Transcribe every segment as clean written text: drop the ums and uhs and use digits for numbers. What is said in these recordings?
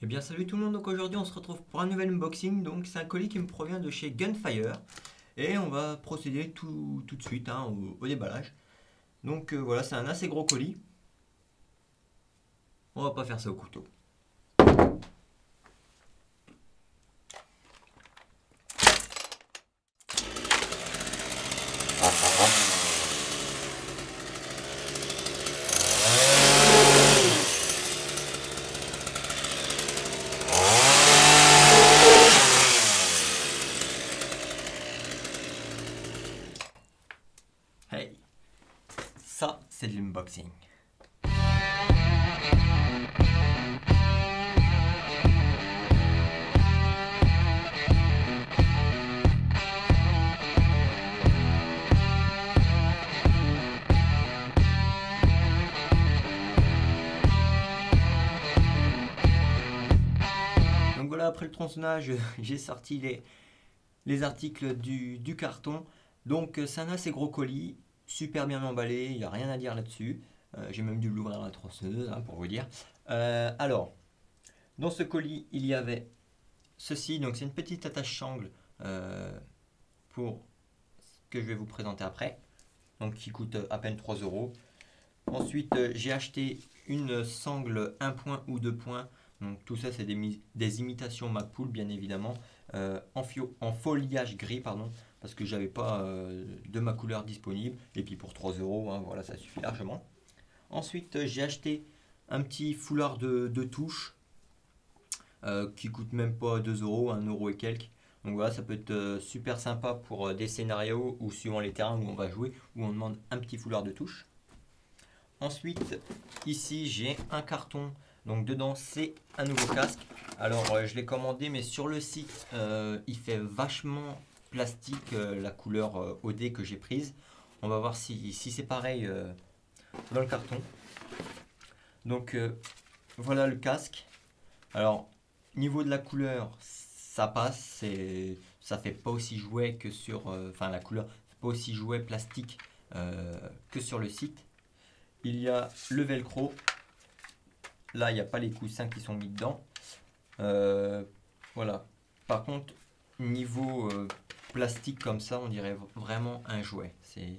Eh bien salut tout le monde, donc aujourd'hui on se retrouve pour un nouvel unboxing, donc c'est un colis qui me provient de chez Gunfire et on va procéder tout de suite au déballage. Donc voilà, c'est un assez gros colis, on va pas faire ça au couteau. Hey, ça c'est de l'unboxing. Donc voilà, après le tronçonnage, j'ai sorti les articles du carton. Donc c'est un assez gros colis, super bien emballé, il n'y a rien à dire là-dessus. J'ai même dû l'ouvrir à la tronçonneuse pour vous dire. Alors, dans ce colis, il y avait ceci, donc c'est une petite attache sangle pour que je vais vous présenter après, donc qui coûte à peine 3 euros. Ensuite, j'ai acheté une sangle 1 point ou 2 points. Donc tout ça, c'est des imitations Magpul, bien évidemment, en foliage gris, pardon, parce que j'avais pas de ma couleur disponible. Et puis pour 3 euros, voilà, ça suffit largement. Ensuite, j'ai acheté un petit foulard de touche qui coûte même pas 2 euros, 1 euro et quelques. Donc voilà, ça peut être super sympa pour des scénarios ou suivant les terrains où on va jouer, où on demande un petit foulard de touche. Ensuite, ici j'ai un carton, donc dedans c'est un nouveau casque. Alors je l'ai commandé, mais sur le site il fait vachement plastique la couleur OD que j'ai prise. On va voir si c'est pareil dans le carton. Donc voilà le casque. Alors, niveau de la couleur, ça passe, ça fait pas aussi jouet que sur, enfin la couleur, pas aussi jouet plastique que sur le site. Il y a le velcro. Là, il n'y a pas les coussins qui sont mis dedans. Voilà. Par contre, niveau plastique comme ça, on dirait vraiment un jouet. C'est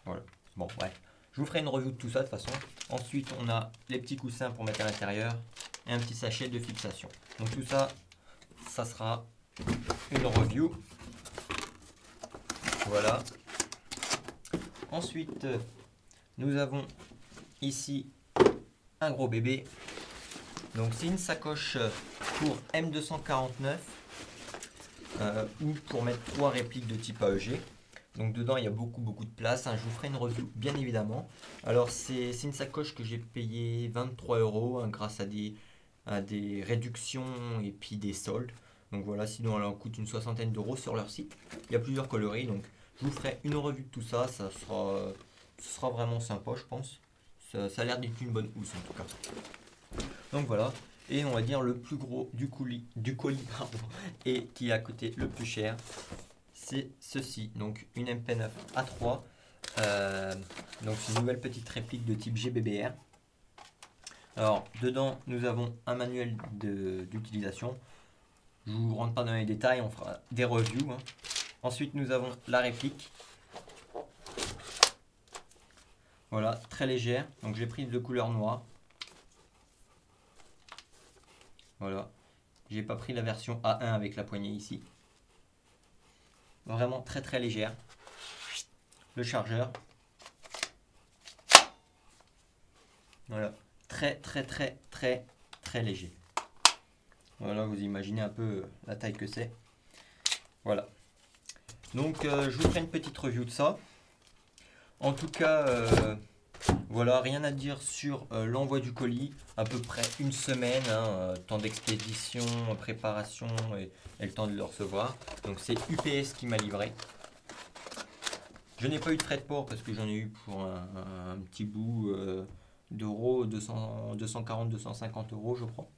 voilà. Bon, bref. Je vous ferai une review de tout ça de toute façon. Ensuite, on a les petits coussins pour mettre à l'intérieur et un petit sachet de fixation. Donc tout ça, ça sera une review. Voilà. Ensuite, nous avons ici un gros bébé. Donc c'est une sacoche pour M249 ou pour mettre 3 répliques de type AEG. Donc dedans il y a beaucoup de place, je vous ferai une review bien évidemment. Alors c'est une sacoche que j'ai payé 23 euros grâce à des réductions et puis des soldes. Donc voilà, sinon elle en coûte une soixantaine d'euros sur leur site. Il y a plusieurs coloris, donc je vous ferai une revue de tout ça, ce sera vraiment sympa je pense. Ça a l'air d'être une bonne housse en tout cas. Donc voilà, et on va dire le plus gros du colis pardon, et qui a coûté le plus cher, c'est ceci, donc une MP9 A3, donc c'est une nouvelle petite réplique de type GBBR. Alors dedans nous avons un manuel d'utilisation, je vous rentre pas dans les détails, on fera des reviews. Ensuite nous avons la réplique, voilà, très légère, donc j'ai pris de couleur noire. Voilà, j'ai pas pris la version A1 avec la poignée ici. Vraiment très légère. Le chargeur. Voilà, très léger. Voilà, vous imaginez un peu la taille que c'est. Voilà. Donc je vous ferai une petite review de ça. En tout cas, voilà, rien à dire sur l'envoi du colis. À peu près une semaine, temps d'expédition, préparation et le temps de le recevoir. Donc c'est UPS qui m'a livré. Je n'ai pas eu de frais de port parce que j'en ai eu pour un petit bout d'euros, 240, 250 euros je crois.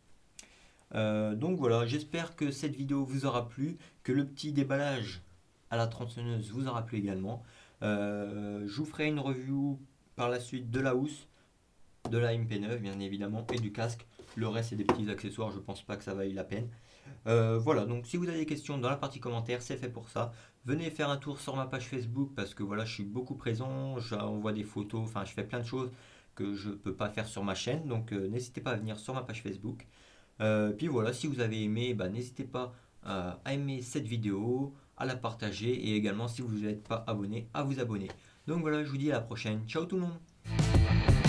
Donc voilà, j'espère que cette vidéo vous aura plu, que le petit déballage à la tronçonneuse vous aura plu également. Je vous ferai une review par la suite de la housse, de la MP9 bien évidemment et du casque. Le reste, c'est des petits accessoires, je pense pas que ça vaille la peine. Voilà, donc si vous avez des questions dans la partie commentaires, c'est fait pour ça. Venez faire un tour sur ma page Facebook parce que voilà, je suis beaucoup présent, j'envoie des photos, enfin, je fais plein de choses que je peux pas faire sur ma chaîne, donc n'hésitez pas à venir sur ma page Facebook. Puis voilà, si vous avez aimé, bah, n'hésitez pas à aimer cette vidéo, à la partager et également si vous n'êtes pas abonné, à vous abonner. Donc voilà, je vous dis à la prochaine. Ciao tout le monde!